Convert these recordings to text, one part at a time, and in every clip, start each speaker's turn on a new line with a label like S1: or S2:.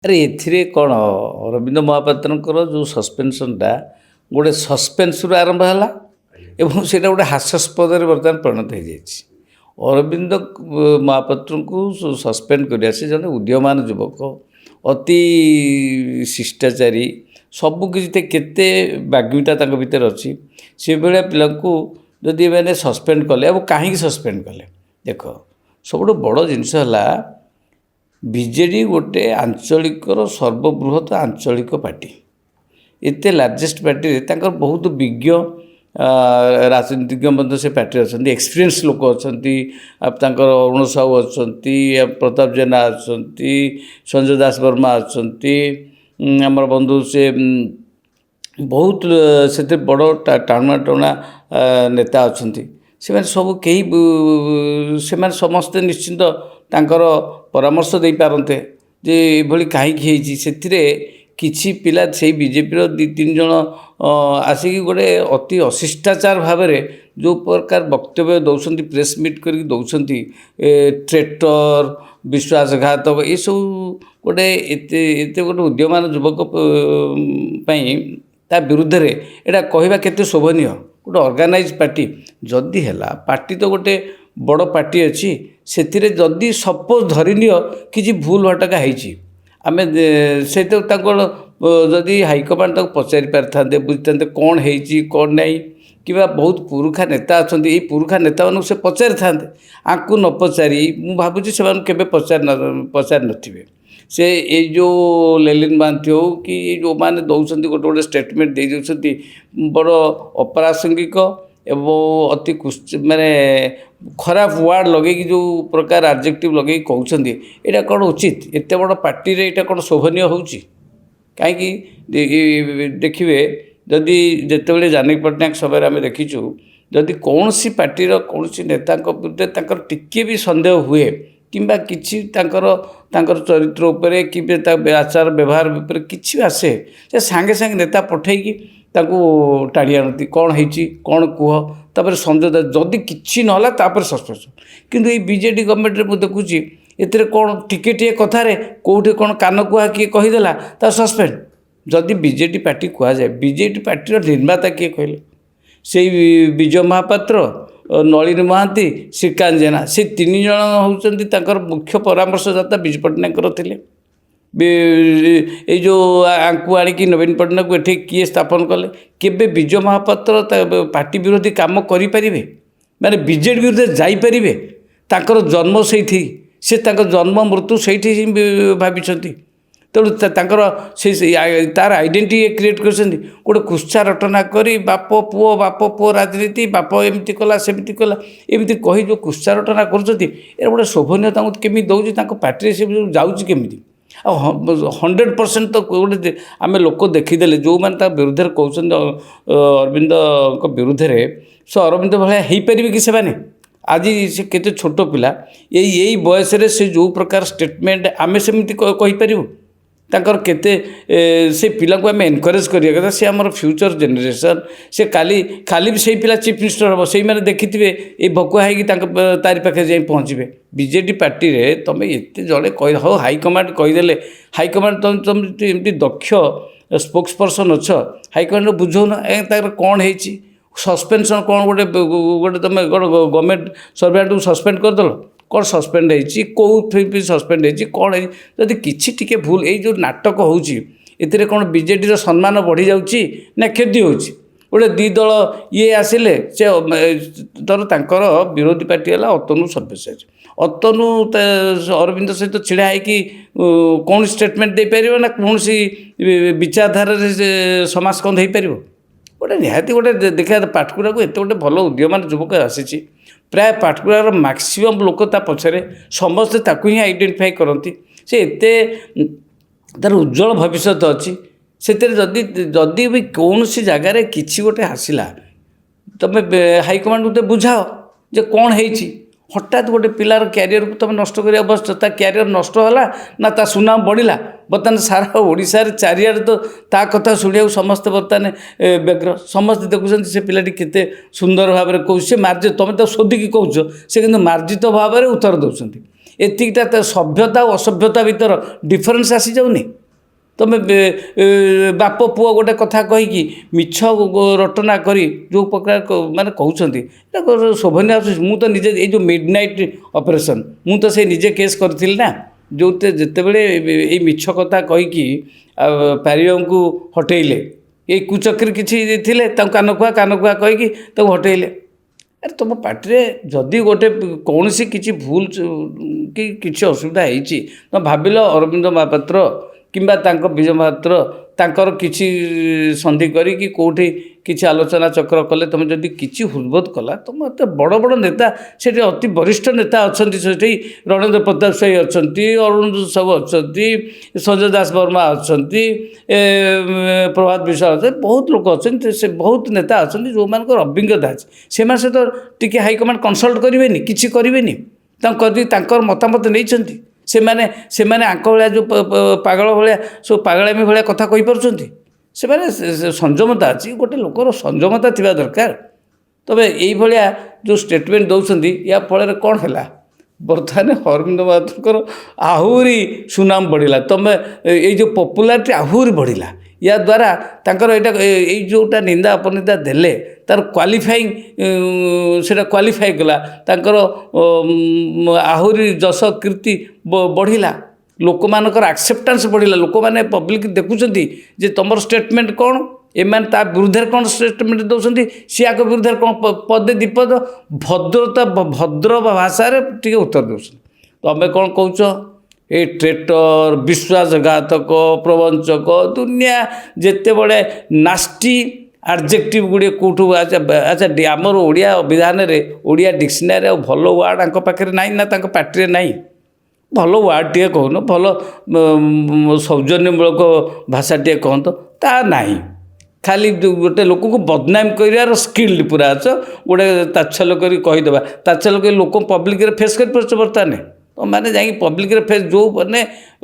S1: ଆରେ ଏଥିରେ କ'ଣ ଅରବିନ୍ଦ ମହାପାତ୍ରଙ୍କର ଯେଉଁ ସସ୍ପେନ୍ସନ୍ଟା ଗୋଟେ ସସ୍ପେନ୍ସରୁ ଆରମ୍ଭ ହେଲା ଏବଂ ସେଇଟା ଗୋଟେ ହାସ୍ୟାସ୍ପଦରେ ବର୍ତ୍ତମାନ ପରିଣତ ହୋଇଯାଇଛି। ଅରବିନ୍ଦ ମହାପାତ୍ରଙ୍କୁ ସସ୍ପେଣ୍ଡ କରିବା, ସେ ଜଣେ ଉଦୀୟମାନ ଯୁବକ, ଅତି ଶିଷ୍ଟାଚାରୀ, ସବୁକିଛି କେତେ ବାଗ୍ମିତା ତାଙ୍କ ଭିତରେ ଅଛି। ସେଭଳିଆ ପିଲାଙ୍କୁ ଯଦି ଏମାନେ ସସ୍ପେଣ୍ଡ କଲେ, ଆଉ କାହିଁକି ସସ୍ପେଣ୍ଡ କଲେ? ଦେଖ, ସବୁଠୁ ବଡ଼ ଜିନିଷ ହେଲା ବିଜେଡ଼ି ଗୋଟେ ଆଞ୍ଚଳିକର ସର୍ବବୃହତ ଆଞ୍ଚଳିକ ପାର୍ଟି। ଏତେ ଲାର୍ଜେଷ୍ଟ ପାର୍ଟିରେ ତାଙ୍କର ବହୁତ ବିଜ୍ଞ ରାଜନୀତିଜ୍ଞ ମଧ୍ୟ ସେ ପାର୍ଟିରେ ଅଛନ୍ତି, ଏକ୍ସପିରିଏନ୍ସ ଲୋକ ଅଛନ୍ତି। ତାଙ୍କର ଅରୁଣ ସାହୁ ଅଛନ୍ତି, ପ୍ରତାପ ଜେନା ଅଛନ୍ତି, ସଞ୍ଜୟ ଦାସ ବର୍ମା ଅଛନ୍ତି, ଆମର ବନ୍ଧୁ ସେ ବହୁତ ସେଥିରେ ବଡ଼ ଟାଣୁଆ ଟାଣୁଆ ନେତା ଅଛନ୍ତି। ସେମାନେ ସବୁ କେହି ସେମାନେ ସମସ୍ତେ ନିଶ୍ଚିନ୍ତ ତାଙ୍କର ପରାମର୍ଶ ଦେଇପାରନ୍ତେ ଯେ ଏଭଳି କାହିଁକି ହେଇଛି। ସେଥିରେ କିଛି ପିଲା ସେଇ ବିଜେପିର 2-3 ଜଣ ଆସିକି ଗୋଟେ ଅତି ଅଶିଷ୍ଟାଚାର ଭାବରେ ଯେଉଁ ପ୍ରକାର ବକ୍ତବ୍ୟ ଦେଉଛନ୍ତି, ପ୍ରେସ୍ ମିଟ୍ କରିକି ଦେଉଛନ୍ତି, ଟ୍ରେଟର, ବିଶ୍ୱାସଘାତକ, ଏସବୁ ଗୋଟେ ଏତେ ଗୋଟେ ଉଦ୍ୟମାନ ଯୁବକ ପାଇଁ ତା ବିରୁଦ୍ଧରେ ଏଇଟା କହିବା କେତେ ଶୋଭନୀୟ। ଗୋଟେ ଅର୍ଗାନାଇଜ୍ ପାର୍ଟି ଯଦି ହେଲା, ପାର୍ଟି ତ ଗୋଟେ ବଡ଼ ପାର୍ଟି ଅଛି, ସେଥିରେ ଯଦି ସପୋଜ୍ ଧରିନିଅ କିଛି ଭୁଲ ଭଟକା ହେଇଛି, ଆମେ ସେଇଟା ତାଙ୍କର ଯଦି ହାଇକମାଣ୍ଡ ତାକୁ ପଚାରି ପାରିଥାନ୍ତେ, ବୁଝିଥାନ୍ତେ କ'ଣ ହେଇଛି କ'ଣ ନାହିଁ, କିମ୍ବା ବହୁତ ପୁରୁଖା ନେତା ଅଛନ୍ତି, ଏଇ ପୁରୁଖା ନେତାମାନଙ୍କୁ ସେ ପଚାରିଥାନ୍ତେ। ଆଙ୍କୁ ନ ପଚାରି ମୁଁ ଭାବୁଛି ସେମାନଙ୍କୁ କେବେ ପଚାରି ନଥିବେ। ସେ ଏଇ ଯେଉଁ ଲେଲିନ ମହାନ୍ତି ହେଉ କି ଯେଉଁମାନେ ଦେଉଛନ୍ତି ଗୋଟେ ଗୋଟେ ଷ୍ଟେଟମେଣ୍ଟ ଦେଇ ଦେଉଛନ୍ତି, ବଡ଼ ଅପ୍ରାସଙ୍ଗିକ ଏବଂ ଅତି ମାନେ ଖରାପ ୱାର୍ଡ଼ ଲଗେଇକି ଯେଉଁ ପ୍ରକାର ଆଡ଼ଜେକ୍ଟିଭ୍ ଲଗେଇକି କହୁଛନ୍ତି, ଏଇଟା କ'ଣ ଉଚିତ? ଏତେ ବଡ଼ ପାର୍ଟିରେ ଏଇଟା କ'ଣ ଶୋଭନୀୟ ହେଉଛି? କାହିଁକି ଦେଖିବେ, ଯଦି ଯେତେବେଳେ ଜାନକୀ ପଟ୍ଟନାୟକ ସଭାରେ ଆମେ ଦେଖିଛୁ, ଯଦି କୌଣସି ପାର୍ଟିର କୌଣସି ନେତାଙ୍କ ବିରୁଦ୍ଧରେ ତାଙ୍କର ଟିକିଏ ବି ସନ୍ଦେହ ହୁଏ କିମ୍ବା କିଛି ତାଙ୍କର ଚରିତ୍ର ଉପରେ କିମ୍ବା ତା ଆଚାର ବ୍ୟବହାର ଉପରେ କିଛି ବି ଆସେ, ସେ ସାଙ୍ଗେ ସାଙ୍ଗେ ନେତା ପଠାଇକି ତାକୁ ଟାଣି ଆଣନ୍ତି। କ'ଣ ହେଇଛି, କ'ଣ କୁହ, ତାପରେ ସଂଯୋଗ, ଯଦି କିଛି ନହେଲା ତାପରେ ସସ୍ପେନ୍ସନ୍। କିନ୍ତୁ ଏଇ ବିଜେଡ଼ି ଗଭର୍ଣ୍ଣମେଣ୍ଟରେ ମୁଁ ଦେଖୁଛି ଏଥିରେ କ'ଣ ଟିକିଏ କଥାରେ କେଉଁଠି କ'ଣ କାନ କୁହା କିଏ କହିଦେଲା ତା ସସ୍ପେଣ୍ଡ। ଯଦି ବିଜେଡ଼ି ପାର୍ଟି କୁହାଯାଏ, ବିଜେଡ଼ି ପାର୍ଟିର ନିର୍ମାତା କିଏ କହିଲେ? ସେଇ ବିଜୟ ମହାପାତ୍ର, ନଳିନୀ ମହାନ୍ତି, ଶ୍ରୀକାନ୍ତ ଜେନା, ସେ 3 ଜଣ ହେଉଛନ୍ତି ତାଙ୍କର ମୁଖ୍ୟ ପରାମର୍ଶଦାତା ବିଜୁ ପଟ୍ଟନାୟକଙ୍କର ଥିଲେ। ଏଇ ଯେଉଁ ଆଙ୍କୁ ଆଣିକି ନବୀନ ପଟ୍ଟନାୟକକୁ ଏଠି କିଏ ସ୍ଥାପନ କଲେ? କେବେ ବିଜୟ ମହାପାତ୍ର ପାର୍ଟି ବିରୋଧୀ କାମ କରିପାରିବେ? ମାନେ ବିଜେଡ଼ି ବିରୁଦ୍ଧରେ ଯାଇପାରିବେ? ତାଙ୍କର ଜନ୍ମ ସେଇଠି, ସେ ତାଙ୍କ ଜନ୍ମ ମୃତ୍ୟୁ ସେଇଠି ହିଁ ଭାବିଛନ୍ତି। ତେଣୁ ତାଙ୍କର ତାର ଆଇଡେଣ୍ଟିଟି କ୍ରିଏଟ୍ କରିଛନ୍ତି। ଗୋଟେ କୁତ୍ସା ରଟନା କରି ବାପ ପୁଅ ରାଜନୀତି, ବାପ ଏମିତି କଲା ସେମିତି କଲା, ଏମିତି କହି ଯେଉଁ କୁତ୍ସା ରଟନା କରୁଛନ୍ତି, ଏଇଟା ଗୋଟେ ଶୋଭନୀୟ ତାଙ୍କୁ କେମିତି ଦେଉଛି? ତାଙ୍କ ପାର୍ଟିରେ ସେ ଯାଉଛି କେମିତି? ଆଉ 100% ତ ଗୋଟେ ଆମେ ଲୋକ ଦେଖିଦେଲେ, ଯେଉଁମାନେ ତା ବିରୁଦ୍ଧରେ କହୁଛନ୍ତି ଅରବିନ୍ଦଙ୍କ ବିରୁଦ୍ଧରେ, ସେ ଅରବିନ୍ଦ ଭଳିଆ ହେଇପାରିବେ କି ସେମାନେ? ଆଜି ସେ କେତେ ଛୋଟ ପିଲା, ଏଇ ବୟସରେ ସେ ଯେଉଁ ପ୍ରକାର ଷ୍ଟେଟମେଣ୍ଟ, ଆମେ ସେମିତି କହିପାରିବୁ? ତାଙ୍କର କେତେ ସେ ପିଲାକୁ ଆମେ ଏନକରେଜ୍ କରିବା କଥା। ସେ ଆମର ଫ୍ୟୁଚର ଜେନେରେସନ୍। ସେ କାଲି ବି ସେଇ ପିଲା ଚିଫ୍ ମିନିଷ୍ଟର ହେବ। ସେଇମାନେ ଦେଖିଥିବେ ଏଇ ଭକୁଆ ହେଇକି ତାରି ପାଖରେ ଯାଇ ପହଞ୍ଚିବେ। ବିଜେଡ଼ି ପାର୍ଟିରେ ତୁମେ ଏତେ ଜଣେ ହଉ, ହାଇକମାଣ୍ଡ କହିଦେଲେ, ହାଇକମାଣ୍ଡ ତୁମେ ଏମିତି ଦକ୍ଷ ସ୍ପୋକ୍ସ ପର୍ସନ୍ ଅଛ, ହାଇକମାଣ୍ଡ ବୁଝଉନ ତାଙ୍କର କ'ଣ ହେଇଛି? ସସ୍ପେନ୍ସନ୍ କ'ଣ ଗୋଟେ ତୁମେ କ'ଣ ଗଭର୍ଣ୍ଣମେଣ୍ଟ ସର୍ଭେଣ୍ଟକୁ ସସ୍ପେଣ୍ଡ କରିଦେଲ? କ'ଣ ସସ୍ପେଣ୍ଡ ହେଇଛି, କେଉଁଥିପାଇଁ ସସ୍ପେଣ୍ଡ ହେଇଛି, କ'ଣ ହେଇଛି? ଯଦି କିଛି ଟିକେ ଭୁଲ, ଏଇ ଯେଉଁ ନାଟକ ହେଉଛି, ଏଥିରେ କ'ଣ ବିଜେଡ଼ିର ସମ୍ମାନ ବଢ଼ିଯାଉଛି ନା କ୍ଷତି ହେଉଛି? ଗୋଟେ 2 ଦଳ ଆସିଲେ, ସେ ଧର ତାଙ୍କର ବିରୋଧୀ ପାର୍ଟି ହେଲା ଅତନୁ ସବ୍ୟସାଚୀ। ଅତନୁ ଅରବିନ୍ଦ ସହିତ ଛିଡ଼ା ହେଇକି କୌଣସି ଷ୍ଟେଟମେଣ୍ଟ ଦେଇପାରିବ ନା କୌଣସି ବିଚାରଧାରାରେ ସେ ସମାସ୍କନ୍ଦ ହେଇପାରିବ? ଗୋଟେ ନିହାତି ଗୋଟେ ଦେଖିବା, ପାଟକୁରାକୁ ଏତେ ଗୋଟେ ଭଲ ଉଦୀୟମାନ ଯୁବକ ଆସିଛି, ପ୍ରାୟ ପାଟକୁରାର ମ୍ୟାକ୍ସିମମ୍ ଲୋକ ତା ପଛରେ, ସମସ୍ତେ ତାକୁ ହିଁ ଆଇଡେଣ୍ଟିଫାଇ କରନ୍ତି। ସେ ଏତେ ତା'ର ଉଜ୍ଜଳ ଭବିଷ୍ୟତ ଅଛି। ସେଥିରେ ଯଦି ବି କୌଣସି ଜାଗାରେ କିଛି ଗୋଟେ ଆସିଲା, ତୁମେ ହାଇକମାଣ୍ଡକୁ ବୁଝାଅ ଯେ କ'ଣ ହେଇଛି। ହଠାତ୍ ଗୋଟେ ପିଲାର କ୍ୟାରିୟରକୁ ତୁମେ ନଷ୍ଟ କରିବା ବସିଛ, ତା କ୍ୟାରିୟର ନଷ୍ଟ ହେଲା ନା ତା ସୁନାମ ବଢ଼ିଲା? ବର୍ତ୍ତମାନ ସାରା ଓଡ଼ିଶାରେ ଚାରିଆଡ଼େ ତ ତା କଥା ଶୁଣିବାକୁ ସମସ୍ତେ ବର୍ତ୍ତମାନ ବ୍ୟଗ୍ର। ସମସ୍ତେ ଦେଖୁଛନ୍ତି ସେ ପିଲାଟି କେତେ ସୁନ୍ଦର ଭାବରେ କହୁଛି, ସେ ତୁମେ ତାକୁ ଶୋଧିକି କହୁଛ, ସେ କିନ୍ତୁ ମାର୍ଜିତ ଭାବରେ ଉତ୍ତର ଦେଉଛନ୍ତି। ଏତିକିଟା ତ ସଭ୍ୟତା ଆଉ ଅସଭ୍ୟତା ଭିତର ଡିଫରେନ୍ସ ଆସିଯାଉନି। ତୁମେ ବାପ ପୁଅ ଗୋଟେ କଥା କହିକି ମିଛ ରଟନା କରି ଯେଉଁ ପ୍ରକାର ମାନେ କହୁଛନ୍ତି ଏଇଟା ଶୋଭନୀୟ ଆସୁଛି। ମୁଁ ତ ନିଜେ ଏଇ ଯେଉଁ ମିଡ଼ନାଇଟ୍ ଅପରେସନ୍ ମୁଁ ତ ସେ ନିଜେ କେସ୍ କରିଥିଲି ନା, ଯେଉଁଥିରେ ଯେତେବେଳେ ଏଇ ମିଛ କଥା କହିକି ପାରିବାଙ୍କୁ ହଟେଇଲେ, ଏଇ କୁଚକ୍ରୀ କିଛି ଥିଲେ ତାଙ୍କୁ କାନକୁଆ କହିକି ତାକୁ ହଟେଇଲେ। ଆରେ ତୁମ ପାଟିରେ ଯଦି ଗୋଟେ କୌଣସି କିଛି ଭୁଲ କି କିଛି ଅସୁବିଧା ହେଇଛି, ତୁମେ ଭାବିଲ ଅରବିନ୍ଦ ମହାପାତ୍ର କିମ୍ବା ତାଙ୍କ ବିଜୟ ମହାପାତ୍ର ତାଙ୍କର କିଛି ସନ୍ଧି କରିକି କେଉଁଠି କିଛି ଆଲୋଚନା ଚକ୍ର କଲେ, ତୁମେ ଯଦି କିଛି ହୃଦବୋଧ କଲା, ତୁମ ଏତେ ବଡ଼ ବଡ଼ ନେତା ସେଠି ଅତି ବରିଷ୍ଠ ନେତା ଅଛନ୍ତି, ସେଠି ରଣେନ୍ଦ୍ର ପ୍ରତାପ ସ୍ୱାଇଁ ଅଛନ୍ତି, ଅରୁଣ ସବୁ ଅଛନ୍ତି, ସଞ୍ଜୟ ଦାସ ବର୍ମା ଅଛନ୍ତି, ପ୍ରଭାତ ବିଶ୍ୱାଳ ଅଛନ୍ତି, ବହୁତ ଲୋକ ଅଛନ୍ତି, ସେ ବହୁତ ନେତା ଅଛନ୍ତି ଯେଉଁମାନଙ୍କର ଅଭିଜ୍ଞତା ଅଛି। ସେମାନେ ସହିତ ଟିକେ ହାଇକମାଣ୍ଡ କନସଲ୍ଟ କରିବେନି, କିଛି କରିବେନି, ତାଙ୍କର ମତାମତ ନେଇଛନ୍ତି। ସେମାନେ ଆଙ୍କ ଭଳିଆ ଯେଉଁ ପାଗଳ ଭଳିଆ ସବୁ ପାଗଳାମୀ ଭଳିଆ କଥା କହିପାରୁଛନ୍ତି? ସେମାନେ ସଂଯମତା ଅଛି, ଗୋଟେ ଲୋକର ସଂଯମତା ଥିବା ଦରକାର। ତବେ ଏଇଭଳିଆ ଯେଉଁ ଷ୍ଟେଟମେଣ୍ଟ ଦେଉଛନ୍ତି, ୟା ଫଳରେ କ'ଣ ହେଲା? ବର୍ତ୍ତମାନ ଅରବିନ୍ଦ ମହାପାତ୍ରଙ୍କର ଆହୁରି ସୁନାମ ବଢ଼ିଲା, ତୁମେ ଏଇ ଯେଉଁ ପପୁଲାରିଟି ଆହୁରି ବଢ଼ିଲା। ୟା ଦ୍ୱାରା ତାଙ୍କର ଏଇ ଯେଉଁଟା ନିନ୍ଦା ଅପନିନ୍ଦା ଦେଲେ ତାର କ୍ୱାଲିଫାଇଂ ସେଇଟା କ୍ୱାଲିଫାଇ କଲା, ତାଙ୍କର ଆହୁରି ଯଶ କୀର୍ତ୍ତି ବଢ଼ିଲା, ଲୋକମାନଙ୍କର ଆକ୍ସେପ୍ଟାନ୍ସ ବଢ଼ିଲା। ଲୋକମାନେ ପବ୍ଲିକ୍ ଦେଖୁଛନ୍ତି ଯେ ତୁମର ଷ୍ଟେଟମେଣ୍ଟ କ'ଣ, ଏମାନେ ତା ବିରୁଦ୍ଧରେ କ'ଣ ଷ୍ଟେଟମେଣ୍ଟ ଦେଉଛନ୍ତି, ସିଏ ଆଗ ବିରୁଦ୍ଧରେ କ'ଣ ପଦେ ଦ୍ୱିପଦ ଭଦ୍ର ଭାଷାରେ ଟିକେ ଉତ୍ତର ଦେଉଛନ୍ତି। ତୁମେ କ'ଣ କହୁଛ? ଏ ଟ୍ରେଟର, ବିଶ୍ୱାସଘାତକ, ପ୍ରବଞ୍ଚକ, ଦୁନିଆ ଯେତେବେଳେ ନାଷ୍ଟି ଆଡ଼ଜେକ୍ଟିଭ୍ ଗୁଡ଼ିଏ କେଉଁଠୁ ଆଚ୍ଛା ଆମର ଓଡ଼ିଆ ଅଭିଧାନରେ ଓଡ଼ିଆ ଡିକ୍ସନାରୀ ଆଉ ଭଲ ୱାର୍ଡ଼ ଆଙ୍କ ପାଖରେ ନାହିଁ ନା ତାଙ୍କ ପାଟିରେ ନାହିଁ? ଭଲ ୱାର୍ଡ଼ଟିଏ କହୁନ, ଭଲ ସୌଜନ୍ୟମୂଳକ ଭାଷାଟିଏ କହନ୍ତ, ତା ନାହିଁ। ଖାଲି ଗୋଟେ ଲୋକକୁ ବଦନାମ କରିବାର ସ୍କିଲ୍ଡ ପୁରା ଅଛ, ଗୋଟେ ତାଚ୍ଛଲ୍ୟ କରି କହିଦେବା, ତାଚ୍ଛଲ୍ୟ କରି ଲୋକ ପବ୍ଲିକରେ ଫେସ୍ କରିପାରୁଛ। ବର୍ତ୍ତମାନ ମାନେ ଯାଇକି ପବ୍ଲିକରେ ଫେସ୍ ଯେଉଁ ମାନେ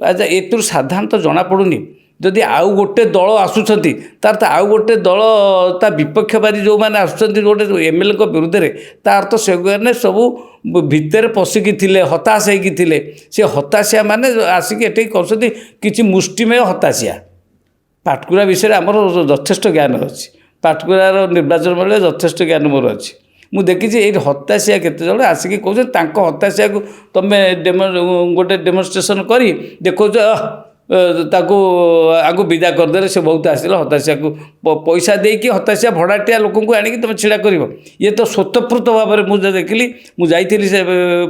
S1: ଆଚ୍ଛା ଏଥିରୁ ସାଧାରଣତଃ ଜଣାପଡ଼ୁନି ଯଦି ଆଉ ଗୋଟେ ଦଳ ଆସୁଛନ୍ତି ତାର ତ ଆଉ ଗୋଟେ ଦଳ ତା ବିପକ୍ଷବାଦୀ ଯେଉଁମାନେ ଆସୁଛନ୍ତି ଗୋଟେ ଏମ୍ଏଲ୍ଏଙ୍କ ବିରୁଦ୍ଧରେ, ତାର ତ ସେମାନେ ସବୁ ଭିତରେ ପଶିକି ଥିଲେ, ହତାଶ ହେଇକି ଥିଲେ। ସେ ହତାଶିଆ ମାନେ ଆସିକି ଏଠିକି କରୁଛନ୍ତି କିଛି ମୁଷ୍ଟିମେୟ ହତାଶିଆ। ପାଟକୁରା ବିଷୟରେ ଆମର ଯଥେଷ୍ଟ ଜ୍ଞାନ ଅଛି, ପାଟକୁରାର ନିର୍ବାଚନ ବେଳେ ଯଥେଷ୍ଟ ଜ୍ଞାନ ମୋର ଅଛି। ମୁଁ ଦେଖିଛି ଏଇ ହତାଶିଆ କେତେଜଣ ଆସିକି କହୁଛନ୍ତି ତାଙ୍କ ହତାଶିଆକୁ ତୁମେ ଗୋଟେ ଡେମନଷ୍ଟ୍ରେସନ୍ କରି ଦେଖାଉଛ, ତାକୁ ଆଗକୁ ବିଦା କରିଦେଲେ ସେ ବହୁତ ଆସିଲା। ହତାଶିଆକୁ ପଇସା ଦେଇକି ହତାଶିଆ ଭଡ଼ାଟିଆ ଲୋକଙ୍କୁ ଆଣିକି ତୁମେ ଛିଡ଼ା କରିବ। ଇଏ ତ ସ୍ୱତଃପୃତ ଭାବରେ ମୁଁ ଯାହା ଦେଖିଲି, ମୁଁ ଯାଇଥିଲି ସେ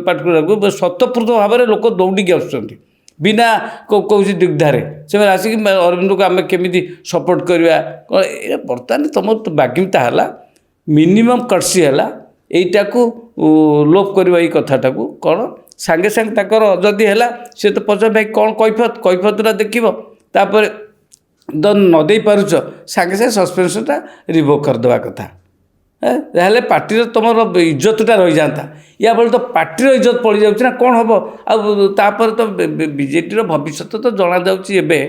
S1: ପାଟକୁରାକୁ, ସ୍ୱତଃପୃତ ଭାବରେ ଲୋକ ଦୌଡ଼ିକି ଆସୁଛନ୍ତି ବିନା କୌଣସି ଦିଗ୍ଧାରେ। ସେମାନେ ଆସିକି ଅରବିନ୍ଦକୁ ଆମେ କେମିତି ସପୋର୍ଟ କରିବା, ଏଇଟା ବର୍ତ୍ତମାନ ତୁମ ବାଗ୍ମିତା ହେଲା, ମିନିମମ୍ କର୍ସି ହେଲା। ଏଇଟାକୁ ଲୋପ କରିବା, ଏଇ କଥାଟାକୁ କ'ଣ ସାଙ୍ଗେ ସାଙ୍ଗେ ତାଙ୍କର ଯଦି ହେଲା ସେ ତ ପଚାର ଭାଇ କ'ଣ କୈଫତଟା ଦେଖିବ, ତାପରେ ନ ଦେଇପାରୁଛ ସାଙ୍ଗେ ସାଙ୍ଗେ ସସ୍ପେନ୍ସନଟା ରିଭୋକ୍ କରିଦେବା କଥା। ତାହେଲେ ପାର୍ଟିର ତୁମର ଇଜ୍ଜତଟା ରହିଯାଆନ୍ତା। ୟା ଫଳରେ ତ ପାର୍ଟିର ଇଜ୍ଜତ ପଡ଼ିଯାଉଛି ନା, କ'ଣ ହେବ ଆଉ? ତାପରେ ତ ବିଜେଡ଼ିର ଭବିଷ୍ୟତ ତ ଜଣାଯାଉଛି ଏବେ।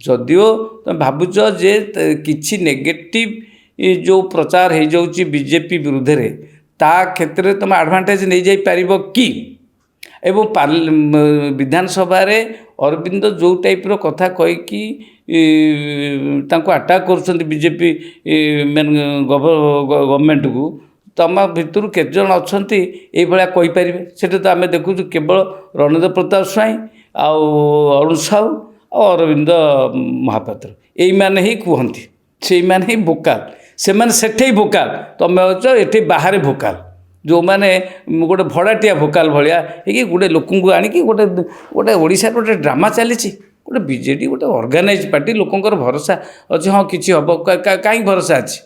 S1: ଯଦିଓ ତୁମେ ଭାବୁଛ ଯେ କିଛି ନେଗେଟିଭ୍ ଯେଉଁ ପ୍ରଚାର ହେଇଯାଉଛି ବିଜେପି ବିରୁଦ୍ଧରେ, ତା କ୍ଷେତ୍ରରେ ତୁମେ ଆଡ଼ଭାଣ୍ଟେଜ୍ ନେଇଯାଇପାରିବ କି? ଏବଂ ବିଧାନସଭାରେ ଅରବିନ୍ଦ ଯେଉଁ ଟାଇପ୍ର କଥା କହିକି ତାଙ୍କୁ ଆଟାକ୍ କରୁଛନ୍ତି ବିଜେପି ଗଭର୍ଣ୍ଣମେଣ୍ଟକୁ, ତମ ଭିତରୁ କେତେଜଣ ଅଛନ୍ତି ଏଇଭଳିଆ କହିପାରିବେ? ସେଟା ତ ଆମେ ଦେଖୁଛୁ କେବଳ ରଣେନ୍ଦ୍ର ପ୍ରତାପ ସ୍ୱାଇଁ ଆଉ ଅରୁଣ ସାହୁ ଆଉ ଅରବିନ୍ଦ ମହାପାତ୍ର, ଏଇମାନେ ହିଁ କୁହନ୍ତି, ସେଇମାନେ ହିଁ ଭୋକାଲ। ସେମାନେ ସେଠେଇ ଭୋକାଲ, ତୁମେ ହେଉଛ ଏଠି ବାହାରେ ଭୋକାଲ। ଯେଉଁମାନେ ଗୋଟେ ଭଡ଼ାଟିଆ ଭୋକାଲ ଭଳିଆ ହେଇକି ଗୋଟେ ଲୋକଙ୍କୁ ଆଣିକି ଗୋଟେ ଓଡ଼ିଶାରେ ଗୋଟେ ଡ୍ରାମା ଚାଲିଛି। ଗୋଟେ ବିଜେଡ଼ି ଗୋଟେ ଅର୍ଗାନାଇଜ୍ ପାର୍ଟି, ଲୋକଙ୍କର ଭରସା ଅଛି, ହଁ କିଛି ହେବ। କାହିଁକି ଭରସା ଅଛି?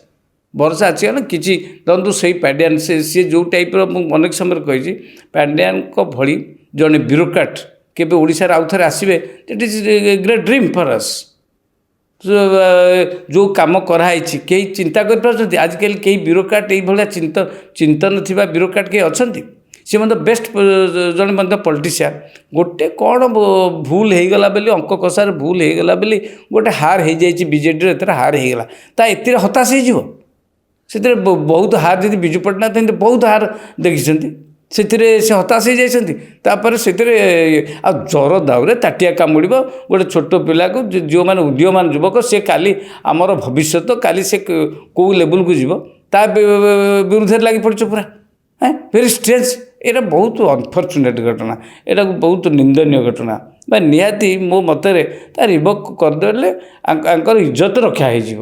S1: ଭରସା ଅଛି ନା କିଛି ଧରନ୍ତୁ ସେଇ ପାଣ୍ଡିଆନ, ସିଏ ଯେଉଁ ଟାଇପ୍ର, ମୁଁ ଅନେକ ସମୟରେ କହିଛି, ପାଣ୍ଡିଆନଙ୍କ ଭଳି ଜଣେ ବ୍ୟୁରୋକ୍ରାଟ୍ କେବେ ଓଡ଼ିଶାରେ ଆଉ ଥରେ ଆସିବେ, it is great dream for us. ଯେଉଁ କାମ କରାହେଇଛି କେହି ଚିନ୍ତା କରିପାରୁଛନ୍ତି? ଆଜିକାଲି କେହି ବ୍ୟୁରୋକ୍ରାଟ୍ ଏଇଭଳିଆ ଚିନ୍ତନ ଥିବା ବ୍ୟୁରୋକ୍ରାଟ୍ କେହି ଅଛନ୍ତି? ସେ ମଧ୍ୟ ବେଷ୍ଟ ଜଣେ ମଧ୍ୟ ପଲିଟିସିଆନ୍। ଗୋଟେ କ'ଣ ଭୁଲ ହେଇଗଲା ବୋଲି, ଅଙ୍କ କଷାରେ ଭୁଲ ହେଇଗଲା ବୋଲି ଗୋଟେ ହାର ହେଇଯାଇଛି ବିଜେଡ଼ିର, ଏଥିରେ ହାର ହେଇଗଲା, ତା ଏଥିରେ ହତାଶ ହେଇଯିବ? ସେଥିରେ ବହୁତ ହାର, ଯଦି ବିଜୁ ପଟ୍ଟନାୟକ ଏମିତି ବହୁତ ହାର ଦେଖିଛନ୍ତି, ସେଥିରେ ସେ ହତାଶ ହେଇଯାଇଛନ୍ତି। ତାପରେ ସେଥିରେ ଆଉ ଜ୍ୱର ଦାଉରେ ତାଟିଆ କାମୁଡ଼ିବ ଗୋଟେ ଛୋଟ ପିଲାକୁ, ଯେଉଁମାନେ ଉଦୀୟମାନ ଯୁବକ, ସେ କାଲି ଆମର ଭବିଷ୍ୟତ, କାଲି ସେ କେଉଁ ଲେବୁଲକୁ ଯିବ ତା ବିରୁଦ୍ଧରେ ଲାଗି ପଡ଼ିଛ ପୁରା। Very strange. ଏଇଟା ବହୁତ ଅନଫର୍ଚୁନେଟ୍ ଘଟଣା, ଏଇଟାକୁ ବହୁତ ନିନ୍ଦନୀୟ ଘଟଣା। ବା ନିହାତି ମୋ ମତରେ ତା ରିଭୋକ୍ କରିଦେଲେ ଆଙ୍କର ଇଜ୍ଜତ ରକ୍ଷା ହେଇଯିବ।